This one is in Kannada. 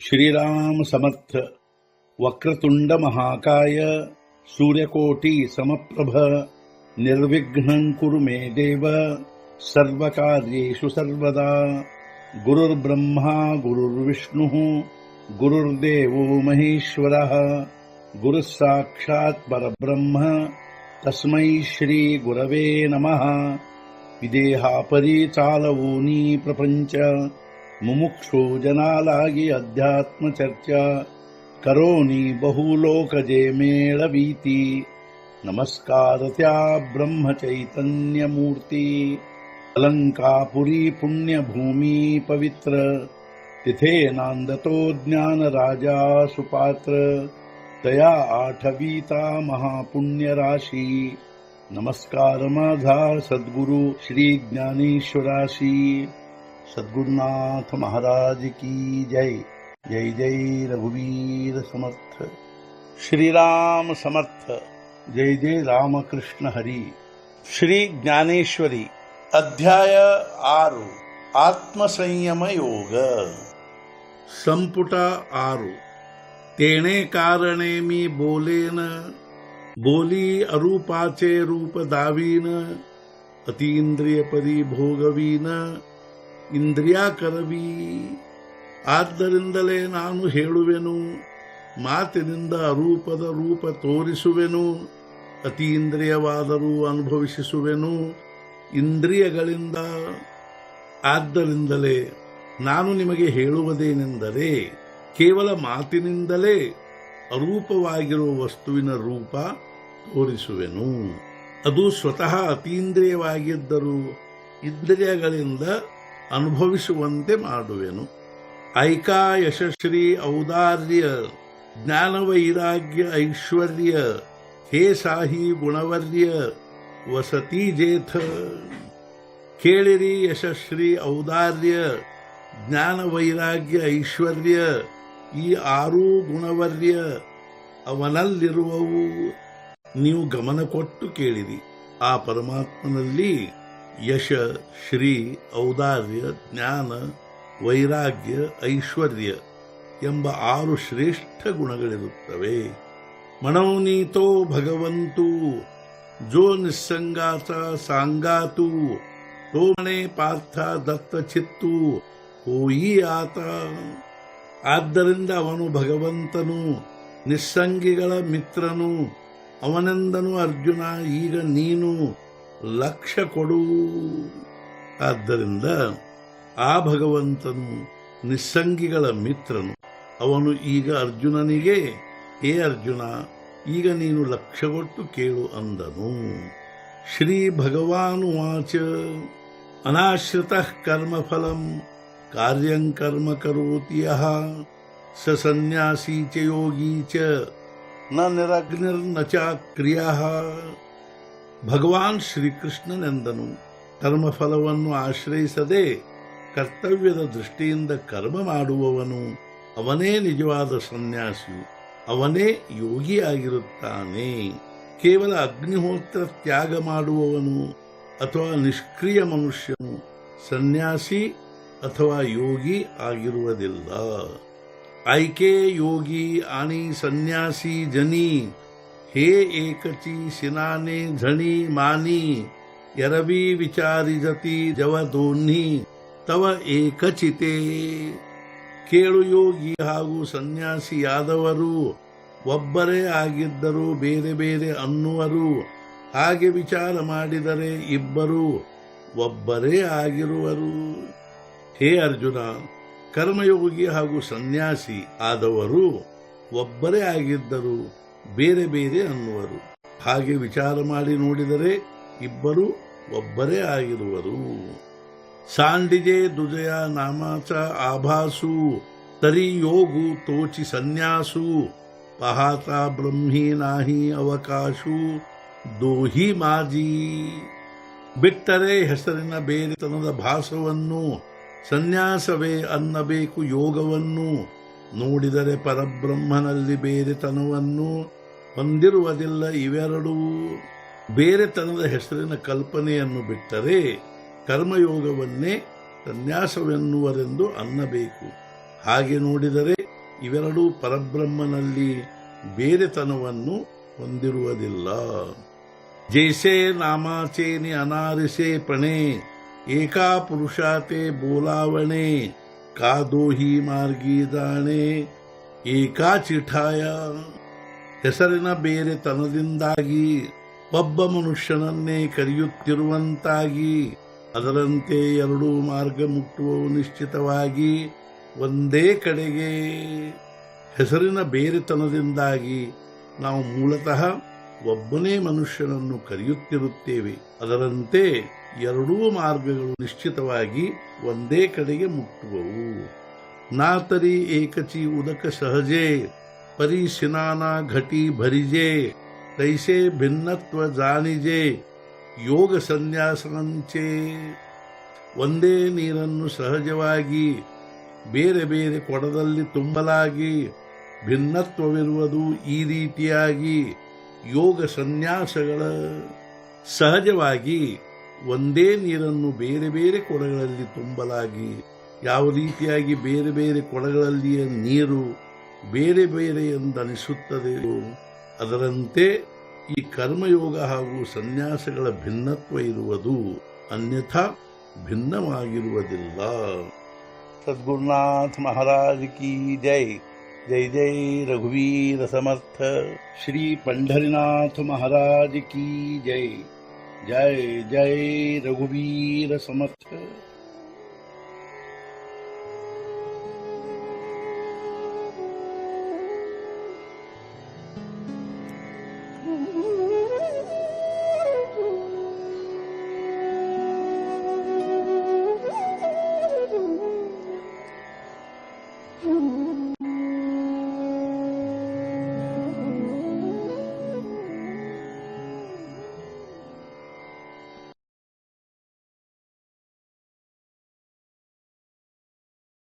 श्रीराम समर्थ। वक्रतुंड महाकाय सूर्यकोटि समप्रभ निर्विघ्नं कुरु मे देव सर्वकार्येषु सर्वदा। गुरुर्ब्रह्मा गुरुर्विष्णुः गुरुर्देवो महेश्वरः गुरुः साक्षात् परब्रह्म तस्मै श्री गुरवे नमः। विदेहापरि चालवूनी प्रपंच मुमुक्षु जनालागी अध्यात्म चर्चा करोनी बहुलोकजे मेळवीती। नमस्कार त्या ब्रह्म चैतन्य मूर्ती। अलंकापुरी पुण्यभूमी पवित्र तिथे नांदतो ज्ञान राजा सुपात्र। तया आठवीता महापुण्य राशी नमस्कार माझा सद्गुरु श्री ज्ञानेश्वराशी। सद्गुरुनाथ महाराज की जय। जय जय रघुवीर समर्थ। श्रीराम समर्थ। जय जय रामकृष्ण हरी। श्री ज्ञानेश्वरी अध्याय 6 आत्मसंयम योग। संपुट 6। तेणे कारणे मी बोलेन बोली अरूपाचे रूप दावीन। अतींद्रिय परी भोगवीन ಇಂದ್ರಿಯ ಕರವಿ। ಆದ್ದರಿಂದಲೇ ನಾನು ಹೇಳುವೆನು, ಮಾತಿನಿಂದ ಅರೂಪದ ರೂಪ ತೋರಿಸುವೆನು। ಅತೀಂದ್ರಿಯವಾದರೂ ಅನುಭವಿಸುವೆನು ಇಂದ್ರಿಯಗಳಿಂದ। ಆದ್ದರಿಂದಲೇ ನಾನು ನಿಮಗೆ ಹೇಳುವುದೇನೆಂದರೆ, ಕೇವಲ ಮಾತಿನಿಂದಲೇ ಅರೂಪವಾಗಿರುವ ವಸ್ತುವಿನ ರೂಪ ತೋರಿಸುವೆನು। ಅದು ಸ್ವತಃ ಅತೀಂದ್ರಿಯವಾಗಿದ್ದರೂ ಇಂದ್ರಿಯಗಳಿಂದ ಅನುಭವಿಸುವಂತೆ ಮಾಡುವೆನು। ಐಕಾ ಯಶಶ್ರೀ ಔದಾರ್ಯ ಜ್ಞಾನ ವೈರಾಗ್ಯ ಐಶ್ವರ್ಯ ಹೇ ಸಾಹಿ ಗುಣವರ್ಯ ವಸತಿ ಜೇಥ। ಕೇಳಿರಿ, ಯಶಶ್ರೀ ಔದಾರ್ಯ ಜ್ಞಾನ ವೈರಾಗ್ಯ ಐಶ್ವರ್ಯ ಈ 6 ಗುಣವರ್ಯ ಅವನಲ್ಲಿರುವವು। ನೀವು ಗಮನ ಕೊಟ್ಟು ಕೇಳಿರಿ। ಆ ಪರಮಾತ್ಮನಲ್ಲಿ ಯಶ, ಶ್ರೀ, ಔದಾರ್ಯ, ಜ್ಞಾನ, ವೈರಾಗ್ಯ, ಐಶ್ವರ್ಯ ಎಂಬ 6 ಶ್ರೇಷ್ಠ ಗುಣಗಳಿರುತ್ತವೆ। ಮನೋನೀತೋ ಭಗವಂತು ಜೋ ನಿಸ್ಸಂಗಾತ ಸಾಂಗಾತು ತೋ ಮನೆ ಪಾರ್ಥ ದತ್ತ ಚಿತ್ತು ಹೋಯಿ ಆತ। ಆದ್ದರಿಂದ ಅವನು ಭಗವಂತನು, ನಿಸ್ಸಂಗಿಗಳ ಮಿತ್ರನು। ಅವನೆಂದನು ಅರ್ಜುನ, ಈಗ ನೀನು ಲಕ್ಷ್ಯ ಕೊಡು। ಆದ್ದರಿಂದ ಆ ಭಗವಂತನು ನಿಸ್ಸಂಗಿಗಳ ಮಿತ್ರನು। ಅವನು ಈಗ ಅರ್ಜುನನಿಗೆ, ಹೇ ಅರ್ಜುನ, ಈಗ ನೀನು ಲಕ್ಷ್ಯಗೊಟ್ಟು ಕೇಳು ಅಂದನು। ಶ್ರೀ ಭಗವಾನುವಾಚ ಅನಾಶ್ರಿತಃ ಕರ್ಮಫಲಂ ಕಾರ್ಯಂ ಕರ್ಮ ಕರೋತಿ ಯಃ ಸ ಸನ್ಯಾಸಿ ಚ ಯೋಗಿ ಚ ನ ನಿರಗ್ನಿರ್ನ ಚ ಕ್ರಿಯಃ। ಭಗವಾನ್ ಶ್ರೀಕೃಷ್ಣನೆಂದನು, ಕರ್ಮಫಲವನ್ನು ಆಶ್ರಯಿಸದೆ ಕರ್ತವ್ಯದ ದೃಷ್ಟಿಯಿಂದ ಕರ್ಮ ಮಾಡುವವನು ಅವನೇ ನಿಜವಾದ ಸನ್ಯಾಸಿಯು, ಅವನೇ ಯೋಗಿಯಾಗಿರುತ್ತಾನೆ। ಕೇವಲ ಅಗ್ನಿಹೋತ್ರ ತ್ಯಾಗ ಮಾಡುವವನು ಅಥವಾ ನಿಷ್ಕ್ರಿಯ ಮನುಷ್ಯನು ಸನ್ಯಾಸಿ ಅಥವಾ ಯೋಗಿ ಆಗಿರುವುದಿಲ್ಲ। ಐಕೆ ಯೋಗಿ ಆನಿ ಸನ್ಯಾಸಿ ಜನಿ हे एकची सिनाने झणी मानी ಎರವಿ ವಿಚಾರಿಜತಿ ಜವ ದೋನ್ನಿ ತವ ಏಕಚಿತೆ। ಕೇಳು, ಯೋಗಿ ಹಾಗೂ ಸನ್ಯಾಸಿಯಾದವರು ಒಬ್ಬರೇ ಆಗಿದ್ದರೂ ಬೇರೆ ಬೇರೆ ಅನ್ನುವರು, ಹಾಗೆ ವಿಚಾರ ಮಾಡಿದರೆ ಇಬ್ಬರು ಒಬ್ಬರೇ ಆಗಿರುವರು। ಹೇ ಅರ್ಜುನ, ಕರ್ಮಯೋಗಿ ಹಾಗೂ ಸನ್ಯಾಸಿ ಆದವರು ಒಬ್ಬರೇ ಆಗಿದ್ದರು ಬೇರೆ ಬೇರೆ ಅನ್ನುವರು, ಹಾಗೆ ವಿಚಾರ ಮಾಡಿ ನೋಡಿದರೆ ಇಬ್ಬರು ಒಬ್ಬರೇ ಆಗಿರುವರು। ಸಾಂಡಿಜೆ ದುಜಯ ನಾಮಾಚ ಆಭಾಸು ತರಿ ಯೋಗು ತೋಚಿ ಸನ್ಯಾಸು ಪಹಾತ ಬ್ರಹ್ಮಿ ನಾಹಿ ಅವಕಾಶು ದೋಹಿ ಮಾಜಿ। ಬಿಟ್ಟರೆ ಹೆಸರಿನ ಬೇರೆತನದ ಭಾಸವನ್ನು ಸನ್ಯಾಸವೇ ಅನ್ನಬೇಕು ಯೋಗವನ್ನು। ನೋಡಿದರೆ ಪರಬ್ರಹ್ಮನಲ್ಲಿ ಬೇರೆತನವನ್ನು ಹೊಂದಿರುವುದಿಲ್ಲ ಇವೆರಡೂ। ಬೇರೆತನದ ಹೆಸರಿನ ಕಲ್ಪನೆಯನ್ನು ಬಿಟ್ಟರೆ ಕರ್ಮಯೋಗವನ್ನೇ ಸನ್ಯಾಸವೆನ್ನುವರೆಂದು ಅನ್ನಬೇಕು. ಹಾಗೆ ನೋಡಿದರೆ ಇವೆರಡೂ ಪರಬ್ರಹ್ಮನಲ್ಲಿ ಬೇರೆತನವನ್ನು ಹೊಂದಿರುವುದಿಲ್ಲ. ಜೈಸೆ ನಾಮಾಚೇನಿ ಅನಾರಿಸೆ ಪಣೆ ಏಕಾ ಪುರುಷಾತೆ ಬೋಲಾವಣೆ ಕಾದೋಹಿ ಮಾರ್ಗಿ ದಾಣೆ ಏಕಾ ಚಿಠಾಯ. ಹೆಸರಿನ ಬೇರೆತನದಿಂದಾಗಿ ಒಬ್ಬ ಮನುಷ್ಯನನ್ನೇ ಕರೆಯುತ್ತಿರುವಂತಾಗಿ ಅದರಂತೆ ಎರಡೂ ಮಾರ್ಗ ಮುಟ್ಟುವವು ನಿಶ್ಚಿತವಾಗಿ ಒಂದೇ ಕಡೆಗೆ. ಹೆಸರಿನ ಬೇರೆತನದಿಂದಾಗಿ ನಾವು ಮೂಲತಃ ಒಬ್ಬನೇ ಮನುಷ್ಯನನ್ನು ಕರೆಯುತ್ತಿರುತ್ತೇವೆ. ಅದರಂತೆ ಎರಡೂ ಮಾರ್ಗಗಳು ನಿಶ್ಚಿತವಾಗಿ ಒಂದೇ ಕಡೆಗೆ ಮುಟ್ಟುವವು. ನಾತರಿ ಏಕಚಿ ಉದಕ ಸಹಜೆ ಪರಿ ಸಿನಾನ ಘಟಿ ಭರಿಜೆ ತೈಸೆ ಭಿನ್ನತ್ವ ಜಾನಿಜೆ ಯೋಗ ಸನ್ಯಾಸಂಚೆ. ಒಂದೇ ನೀರನ್ನು ಸಹಜವಾಗಿ ಬೇರೆ ಬೇರೆ ಕೊಡದಲ್ಲಿ ತುಂಬಲಾಗಿ ಭಿನ್ನತ್ವವಿರುವುದು ಈ ರೀತಿಯಾಗಿ ಯೋಗ ಸನ್ಯಾಸಗಳ. ಸಹಜವಾಗಿ ಒಂದೇ ನೀರನ್ನು ಬೇರೆ ಬೇರೆ ಕೊಡಗಳಲ್ಲಿ ತುಂಬಲಾಗಿ ಯಾವ ರೀತಿಯಾಗಿ ಬೇರೆ ಬೇರೆ ಕೊಡಗಳಲ್ಲಿಯ ನೀರು ಬೇರೆ ಬೇರೆ ಎಂದನಿಸುತ್ತದೆಯೋ ಅದರಂತೆ ಈ ಕರ್ಮಯೋಗ ಹಾಗೂ ಸನ್ಯಾಸಗಳ ಭಿನ್ನತ್ವ ಇರುವುದು, ಅನ್ಯಥಾ ಭಿನ್ನವಾಗಿರುವುದಿಲ್ಲ. ಸದ್ಗುರುನಾಥ ಮಹಾರಾಜ್ ಕಿ ಜೈ. ಜೈ ಜೈ ರಘುವೀರ ಸಮರ್ಥ. ಶ್ರೀ ಪಂಢರಿನಾಥ ಮಹಾರಾಜ್ ಕಿ ಜೈ. ಜೈ ಜೈ ರಘುವೀರ ಸಮರ್ಥ.